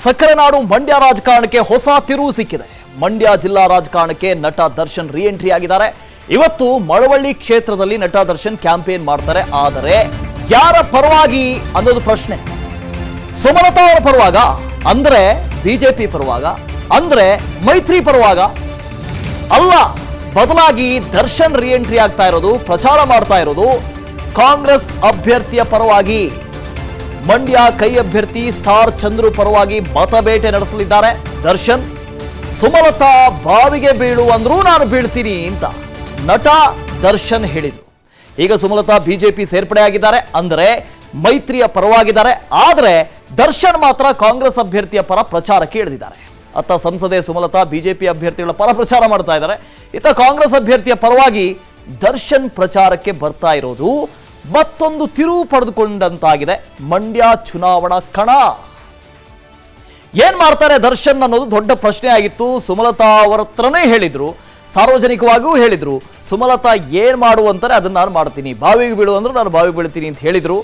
ಸಕ್ಕರೆ ನಾಡು ಮಂಡ್ಯ ರಾಜಕಾರಣಕ್ಕೆ ಹೊಸ ತಿರುವು ಸಿಕ್ಕಿದೆ. ಮಂಡ್ಯ ಜಿಲ್ಲಾ ರಾಜಕಾರಣಕ್ಕೆ ನಟ ದರ್ಶನ್ ರೀಎಂಟ್ರಿ ಆಗಿದ್ದಾರೆ. ಇವತ್ತು ಮಳವಳ್ಳಿ ಕ್ಷೇತ್ರದಲ್ಲಿ ನಟ ದರ್ಶನ್ ಕ್ಯಾಂಪೇನ್ ಮಾಡ್ತಾರೆ. ಆದರೆ ಯಾರ ಪರವಾಗಿ ಅನ್ನೋದು ಪ್ರಶ್ನೆ. ಸುಮಲತಾ ಅವರ ಪರವಾಗ, ಅಂದ್ರೆ ಬಿಜೆಪಿ ಪರವಾಗ, ಅಂದ್ರೆ ಮೈತ್ರಿ ಪರವಾಗ ಅಲ್ಲ, ಬದಲಾಗಿ ದರ್ಶನ್ ರೀಎಂಟ್ರಿ ಆಗ್ತಾ ಇರೋದು, ಪ್ರಚಾರ ಮಾಡ್ತಾ ಇರೋದು ಕಾಂಗ್ರೆಸ್ ಅಭ್ಯರ್ಥಿಯ ಪರವಾಗಿ. ಮಂಡ್ಯ ಕೈ ಅಭ್ಯರ್ಥಿ ಸ್ಟಾರ್ ಚಂದ್ರು ಪರವಾಗಿ ಮತಬೇಟೆ ನಡೆಸಲಿದ್ದಾರೆ ದರ್ಶನ್. ಸುಮಲತಾ ಬಾವಿಗೆ ಬೀಳು ಅಂದ್ರೂ ನಾನು ಬೀಳ್ತೀನಿ ಅಂತ ನಟ ದರ್ಶನ್ ಹೇಳಿದ್ರು. ಈಗ ಸುಮಲತಾ ಬಿಜೆಪಿ ಸೇರ್ಪಡೆ ಆಗಿದ್ದಾರೆ, ಅಂದರೆ ಮೈತ್ರಿಯ ಪರವಾಗಿದ್ದಾರೆ. ಆದರೆ ದರ್ಶನ್ ಮಾತ್ರ ಕಾಂಗ್ರೆಸ್ ಅಭ್ಯರ್ಥಿಯ ಪರ ಪ್ರಚಾರಕ್ಕೆ ಇಳಿದಿದ್ದಾರೆ. ಅತ್ತ ಸಂಸದೆ ಸುಮಲತಾ ಬಿಜೆಪಿ ಅಭ್ಯರ್ಥಿಗಳ ಪರ ಪ್ರಚಾರ ಮಾಡ್ತಾ ಇದ್ದಾರೆ. ಇತ್ತ ಕಾಂಗ್ರೆಸ್ ಅಭ್ಯರ್ಥಿಯ ಪರವಾಗಿ ದರ್ಶನ್ ಪ್ರಚಾರಕ್ಕೆ ಬರ್ತಾ ಇರೋದು ಮತ್ತೊಂದು ತಿರುವು ಪಡೆದುಕೊಂಡಂತಾಗಿದೆ ಮಂಡ್ಯ ಚುನಾವಣಾ ಕಣ. ಏನ್ ಮಾಡ್ತಾರೆ ದರ್ಶನ್ ಅನ್ನೋದು ದೊಡ್ಡ ಪ್ರಶ್ನೆ ಆಗಿತ್ತು. ಸುಮಲತಾ ಅವರ ಹತ್ರನೇ ಹೇಳಿದ್ರು, ಸಾರ್ವಜನಿಕವಾಗಿಯೂ ಹೇಳಿದ್ರು, ಸುಮಲತಾ ಏನ್ ಮಾಡುವಂತಾರೆ ಅದನ್ನ ನಾನು ಮಾಡ್ತೀನಿ, ಬಾವಿಗೆ ಬೀಳು ಅಂದ್ರೆ ನಾನು ಬಾವಿಗೆ ಬೀಳ್ತೀನಿ ಅಂತ ಹೇಳಿದ್ರು.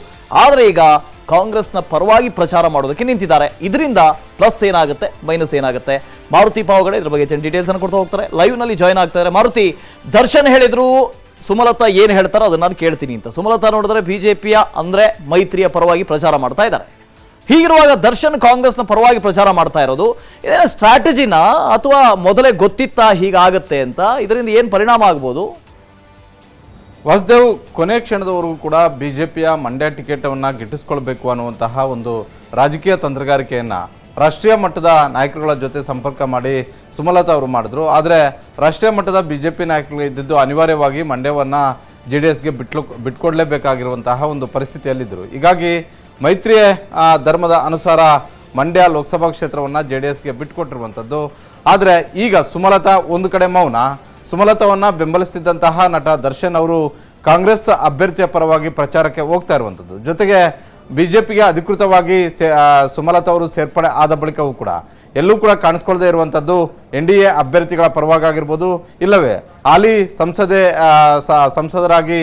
ಆದ್ರೆ ಈಗ ಕಾಂಗ್ರೆಸ್ನ ಪರವಾಗಿ ಪ್ರಚಾರ ಮಾಡೋದಕ್ಕೆ ನಿಂತಿದ್ದಾರೆ. ಇದರಿಂದ ಪ್ಲಸ್ ಏನಾಗುತ್ತೆ, ಮೈನಸ್ ಏನಾಗುತ್ತೆ? ಮಾರುತಿ ಪಾವಗಡೆ ಇದ್ರ ಬಗ್ಗೆ ಡೀಟೇಲ್ಸ್ ಅನ್ನು ಕೊಡ್ತಾ ಹೋಗ್ತಾರೆ. ಲೈವ್ ನಲ್ಲಿ ಜಾಯ್ನ್ ಆಗ್ತಾರೆ. ಮಾರುತಿ, ದರ್ಶನ್ ಹೇಳಿದ್ರು ಸುಮಲತಾ ಏನು ಹೇಳ್ತಾರೋ ಅದನ್ನ ನಾನು ಕೇಳ್ತೀನಿ ಅಂತ. ಸುಮಲತಾ ನೋಡಿದ್ರೆ ಬಿಜೆಪಿಯ ಅಂದ್ರೆ ಮೈತ್ರಿಯ ಪರವಾಗಿ ಪ್ರಚಾರ ಮಾಡ್ತಾ ಇದ್ದಾರೆ. ಹೀಗಿರುವಾಗ ದರ್ಶನ್ ಕಾಂಗ್ರೆಸ್ನ ಪರವಾಗಿ ಪ್ರಚಾರ ಮಾಡ್ತಾ ಇರೋದು ಇದೇನ ಸ್ಟ್ರಾಟಜಿನ, ಅಥವಾ ಮೊದಲೇ ಗೊತ್ತಿತ್ತಾ ಹೀಗಾಗತ್ತೆ ಅಂತ? ಇದರಿಂದ ಏನು ಪರಿಣಾಮ ಆಗ್ಬೋದು? ವಾಸುದೇವ್, ಕೊನೆ ಕ್ಷಣದವರೆಗೂ ಕೂಡ ಬಿಜೆಪಿಯ ಮಂಡ್ಯ ಟಿಕೆಟನ್ನು ಗಿಟ್ಟಿಸ್ಕೊಳ್ಬೇಕು ಅನ್ನುವಂತಹ ಒಂದು ರಾಜಕೀಯ ತಂತ್ರಗಾರಿಕೆಯನ್ನು ರಾಷ್ಟ್ರೀಯ ಮಟ್ಟದ ನಾಯಕರುಗಳ ಜೊತೆ ಸಂಪರ್ಕ ಮಾಡಿ ಸುಮಲತಾ ಅವರು ಮಾಡಿದ್ರು. ಆದರೆ ರಾಷ್ಟ್ರೀಯ ಮಟ್ಟದ ಬಿಜೆಪಿ ನಾಯಕರುಗಳು ಇದ್ದಿದ್ದು ಅನಿವಾರ್ಯವಾಗಿ ಮಂಡ್ಯವನ್ನು JDSಗೆ ಬಿಟ್ಕೊಡ್ಲೇಬೇಕಾಗಿರುವಂತಹ ಒಂದು ಪರಿಸ್ಥಿತಿಯಲ್ಲಿದ್ದರು. ಹೀಗಾಗಿ ಮೈತ್ರಿ ಧರ್ಮದ ಅನುಸಾರ ಮಂಡ್ಯ ಲೋಕಸಭಾ ಕ್ಷೇತ್ರವನ್ನು JDSಗೆ ಬಿಟ್ಕೊಟ್ಟಿರುವಂಥದ್ದು. ಆದರೆ ಈಗ ಸುಮಲತಾ ಒಂದು ಕಡೆ ಮೌನ. ಸುಮಲತಾವನ್ನು ಬೆಂಬಲಿಸಿದ್ದಂತಹ ನಟ ದರ್ಶನ್ ಅವರು ಕಾಂಗ್ರೆಸ್ ಅಭ್ಯರ್ಥಿಯ ಪರವಾಗಿ ಪ್ರಚಾರಕ್ಕೆ ಹೋಗ್ತಾ ಇರುವಂಥದ್ದು. ಜೊತೆಗೆ ಬಿಜೆಪಿಗೆ ಅಧಿಕೃತವಾಗಿ ಸುಮಲತಾ ಅವರು ಸೇರ್ಪಡೆ ಆದ ಬಳಿಕವೂ ಕೂಡ ಎಲ್ಲೂ ಕೂಡ ಕಾಣಿಸ್ಕೊಳ್ಳದೆ ಇರುವಂಥದ್ದು NDA ಅಭ್ಯರ್ಥಿಗಳ ಪರವಾಗಿರ್ಬೋದು, ಇಲ್ಲವೇ ಹಾಲಿ ಸಂಸದರಾಗಿ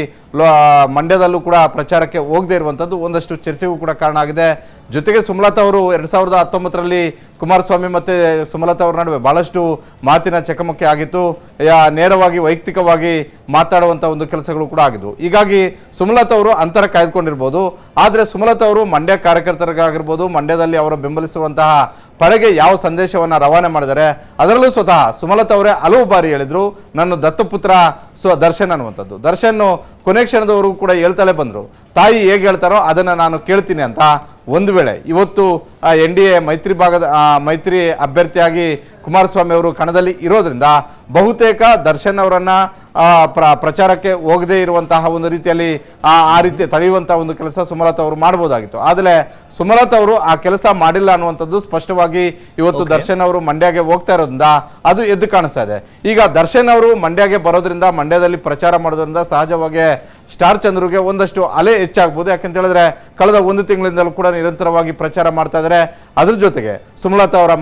ಮಂಡ್ಯದಲ್ಲೂ ಕೂಡ ಪ್ರಚಾರಕ್ಕೆ ಹೋಗದೇ ಇರುವಂಥದ್ದು ಒಂದಷ್ಟು ಚರ್ಚೆಗೂ ಕೂಡ ಕಾರಣ ಆಗಿದೆ. ಜೊತೆಗೆ ಸುಮಲತಾ ಅವರು 2019ರಲ್ಲಿ ಕುಮಾರಸ್ವಾಮಿ ಮತ್ತು ಸುಮಲತಾ ಅವರ ನಡುವೆ ಭಾಳಷ್ಟು ಮಾತಿನ ಚಕಮಕಿ ಆಗಿತ್ತು. ನೇರವಾಗಿ ವೈಯಕ್ತಿಕವಾಗಿ ಮಾತಾಡುವಂಥ ಒಂದು ಕೆಲಸಗಳು ಕೂಡ ಆಗಿದ್ವು. ಹೀಗಾಗಿ ಸುಮಲತಾ ಅವರು ಅಂತರ ಕಾಯ್ದುಕೊಂಡಿರ್ಬೋದು. ಆದರೆ ಸುಮಲತಾ ಅವರು ಮಂಡ್ಯ ಕಾರ್ಯಕರ್ತರಿಗಾಗಿರ್ಬೋದು, ಮಂಡ್ಯದಲ್ಲಿ ಅವರು ಬೆಂಬಲಿಸುವಂತಹ ಪಡೆಗೆ ಯಾವ ಸಂದೇಶವನ್ನು ರವಾನೆ ಮಾಡಿದ್ದಾರೆ, ಅದರಲ್ಲೂ ಸ್ವತಃ ಸುಮಲತಾ ಅವರೇ ಹಲವು ಬಾರಿ ಹೇಳಿದರು, ನನ್ನ ದತ್ತಪುತ್ರ ದರ್ಶನ್ ಅನ್ನುವಂಥದ್ದು. ದರ್ಶನ್ ಕೊನೆ ಕ್ಷಣದವರೆಗೂ ಕೂಡ ಹೇಳ್ತಾಳೆ ಬಂದರು, ತಾಯಿ ಹೇಗೆ ಹೇಳ್ತಾರೋ ಅದನ್ನು ನಾನು ಕೇಳ್ತೀನಿ ಅಂತ. ಒಂದು ವೇಳೆ ಇವತ್ತು NDA ಮೈತ್ರಿ ಅಭ್ಯರ್ಥಿಯಾಗಿ ಕುಮಾರಸ್ವಾಮಿ ಅವರು ಕಣದಲ್ಲಿ ಇರೋದ್ರಿಂದ ಬಹುತೇಕ ದರ್ಶನ್ ಅವರನ್ನು ಪ್ರಚಾರಕ್ಕೆ ಹೋಗದೇ ಇರುವಂತಹ ಒಂದು ರೀತಿಯಲ್ಲಿ ಆ ರೀತಿ ತಡೆಯುವಂಥ ಒಂದು ಕೆಲಸ ಸುಮಲತಾ ಅವರು ಮಾಡ್ಬೋದಾಗಿತ್ತು. ಆದರೆ ಸುಮಲತಾ ಅವರು ಆ ಕೆಲಸ ಮಾಡಿಲ್ಲ ಅನ್ನುವಂಥದ್ದು ಸ್ಪಷ್ಟವಾಗಿ ಇವತ್ತು ದರ್ಶನ್ ಅವರು ಮಂಡ್ಯಗೆ ಹೋಗ್ತಾ ಇರೋದ್ರಿಂದ ಅದು ಎದ್ದು ಕಾಣಿಸ್ತಾ ಇದೆ. ಈಗ ದರ್ಶನ್ ಅವರು ಮಂಡ್ಯಗೆ ಬರೋದ್ರಿಂದ, ಮಂಡ್ಯದಲ್ಲಿ ಪ್ರಚಾರ ಮಾಡೋದ್ರಿಂದ ಸಹಜವಾಗಿ ಸ್ಟಾರ್ ಚಂದ್ರುಗೆ ಒಂದಷ್ಟು ಅಲೆ ಹೆಚ್ಚಾಗ್ಬೋದು. ಯಾಕಂತ ಹೇಳಿದ್ರೆ ಕಳೆದ ಒಂದು ತಿಂಗಳಿಂದಲೂ ಕೂಡ ನಿರಂತರವಾಗಿ ಪ್ರಚಾರ ಮಾಡ್ತಾ ಇದ್ದಾರೆ. ಅದ್ರ ಜೊತೆಗೆ ಸುಮಲತಾ ಅವರ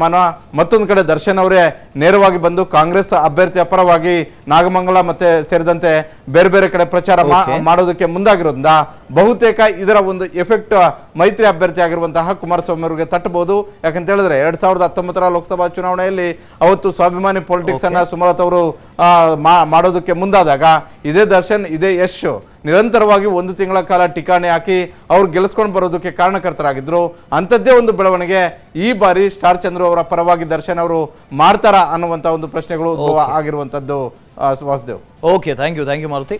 ಮತ್ತೊಂದು ಕಡೆ ದರ್ಶನ್ ಅವರೇ ನೇರವಾಗಿ ಬಂದು ಕಾಂಗ್ರೆಸ್ ಅಭ್ಯರ್ಥಿಯ ಪರವಾಗಿ ನಾಗಮಂಗಲ ಮತ್ತೆ ಸೇರಿದಂತೆ ಬೇರೆ ಬೇರೆ ಕಡೆ ಪ್ರಚಾರ ಮಾಡೋದಕ್ಕೆ ಮುಂದಾಗಿರೋದ್ರಿಂದ ಬಹುತೇಕ ಇದರ ಒಂದು ಎಫೆಕ್ಟ್ ಮೈತ್ರಿ ಅಭ್ಯರ್ಥಿ ಆಗಿರುವಂತಹ ಕುಮಾರಸ್ವಾಮಿ ಅವರಿಗೆ ತಟ್ಟಬಹುದು. ಯಾಕಂತ ಹೇಳಿದ್ರೆ 2019ರ ಲೋಕಸಭಾ ಚುನಾವಣೆಯಲ್ಲಿ ಅವತ್ತು ಸ್ವಾಭಿಮಾನಿ ಪೊಲಿಟಿಕ್ಸ್ ಅನ್ನ ಸುಮಲತಾ ಅವರು ಮಾಡೋದಕ್ಕೆ ಮುಂದಾದಾಗ ಇದೇ ದರ್ಶನ್, ಇದೇ ಯಶ್ ನಿರಂತರವಾಗಿ ಒಂದು ತಿಂಗಳ ಕಾಲ ಠಿಕಾಣಿ ಹಾಕಿ ಅವ್ರು ಗೆಲ್ಲಿಸ್ಕೊಂಡು ಬರೋದಕ್ಕೆ ಕಾರಣಕರ್ತರಾಗಿದ್ರು. ಅಂಥದ್ದೇ ಒಂದು ಬೆಳವಣಿಗೆ ಈ ಬಾರಿ ಸ್ಟಾರ್ ಚಂದ್ರು ಅವರ ಪರವಾಗಿ ದರ್ಶನ್ ಅವರು ಮಾಡ್ತಾರಾ ಅನ್ನುವಂಥ ಒಂದು ಪ್ರಶ್ನೆಗಳು ಉದ್ಭವ ಆಗಿರುವಂಥದ್ದು. Vasudev, okay, thank you Maruti.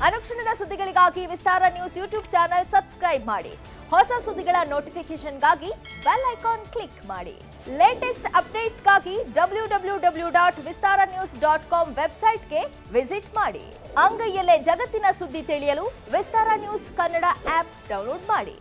ಅನುಕ್ಷಣದ ಸುದ್ದಿಗಳಿಗಾಗಿ Vistara news YouTube channel subscribe ಮಾಡಿ. ಹೊಸ ಸುದ್ದಿಗಳ ನೋಟಿಫಿಕೇಶನ್ಗಾಗಿ ಬೆಲ್ ಐಕಾನ್ ಕ್ಲಿಕ್ ಮಾಡಿ. ಲೇಟೆಸ್ಟ್ ಅಪ್ಡೇಟ್ಸ್ಗಾಗಿ www.vistaranews.com ವೆಬ್ಸೈಟ್ಗೆ ವಿಸಿಟ್ ಮಾಡಿ. ಅಂಗೈಯಲ್ಲೇ ಜಗತ್ತಿನ ಸುದ್ದಿ ತಿಳಿಯಲು Vistara news Kannada app download ಮಾಡಿ.